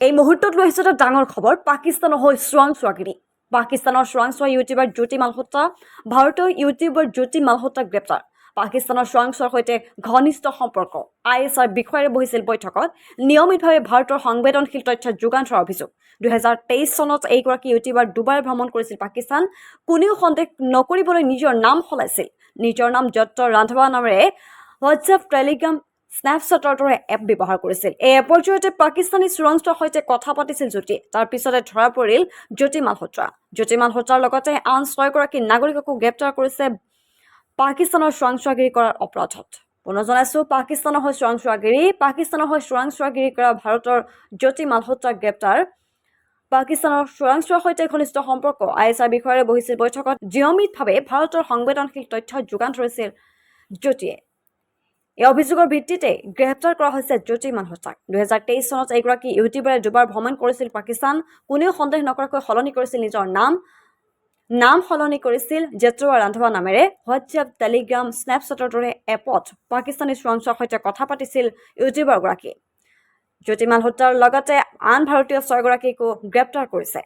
এই মুহূৰ্তত লৈ আহিছে এটা ডাঙৰ খবৰ পাকিস্তানৰ হৈ চোৰাংচোৱাগিৰি পাকিস্তানৰ চোৰাংচোৱা ইউটিউবাৰ জ্যোতি মালহোত্ৰা ভাৰতীয় ইউটিউবাৰ জ্যোতি মালহোত্ৰা গ্ৰেপ্তাৰ পাকিস্তানৰ চোৰাংচোৱাৰ সৈতে ঘনিষ্ঠ সম্পৰ্ক ISR বিষয়াৰে বহিছিল বৈঠকত নিয়মিতভাৱে ভাৰতৰ সংবেদনশীল তথ্য যোগান ধৰাৰ অভিযোগ 2023 চনত এইগৰাকী ইউটিউবাৰ দুবাৰ ভ্ৰমণ কৰিছিল পাকিস্তান কোনেও সন্দেহ নকৰিবলৈ নিজৰ নাম সলাইছিল নিজৰ নাম যত্ত ৰান্ধৱা নামেৰে হোৱাটছএপ টেলিগ্ৰাম স্নেপচেটৰ দৰে এপ ব্যৱহাৰ কৰিছিল এই এপৰ জৰিয়তে পাকিস্তানী চোৰাংচোৱাৰ সৈতে কথা পাতিছিল জ্যোতি তাৰ পিছতে ধৰা পৰিল জ্যোতি মালহোত্ৰাৰ লগতে আন 6গৰাকী নাগৰিককো গ্ৰেপ্তাৰ কৰিছে পাকিস্তানৰ চোৰাংচোৱাগিৰি কৰাৰ অপৰাধত পুনৰ জনাইছো পাকিস্তানৰ হৈ চোৰাংচোৱাগিৰি কৰা ভাৰতৰ জ্যোতি মালহোত্ৰা গ্ৰেপ্তাৰ পাকিস্তানৰ চোৰাংচোৱাৰ সৈতে ঘনিষ্ঠ সম্পৰ্ক ISR বিষয়াৰে বহিছিল বৈঠকত নিয়মিতভাৱে ভাৰতৰ সংবেদনশীল তথ্য যোগান ধৰিছিল জ্যোতিয়ে এই অভিযোগৰ ভিত্তিতে গ্ৰেপ্তাৰ কৰা হৈছে জ্যোতি মালহোত্ৰাক 2023 চনত এইগৰাকী ইউটিউবাৰে দুবাৰ ভ্ৰমণ কৰিছিল পাকিস্তান কোনেও সন্দেহ নকৰাকৈ সলনি কৰিছিল নিজৰ নাম সলনি কৰিছিল যত্ত ৰান্ধৱা নামেৰে হোৱাটছএপ টেলিগ্ৰাম স্নেপচেটৰ দৰে এপত পাকিস্তানী চোৰাংচোৱাৰ সৈতে কথা পাতিছিল ইউটিউবাৰগৰাকী জ্যোতি মালহোত্ৰাৰ লগতে আন ভাৰতীয় 6গৰাকীকো গ্ৰেপ্তাৰ কৰিছে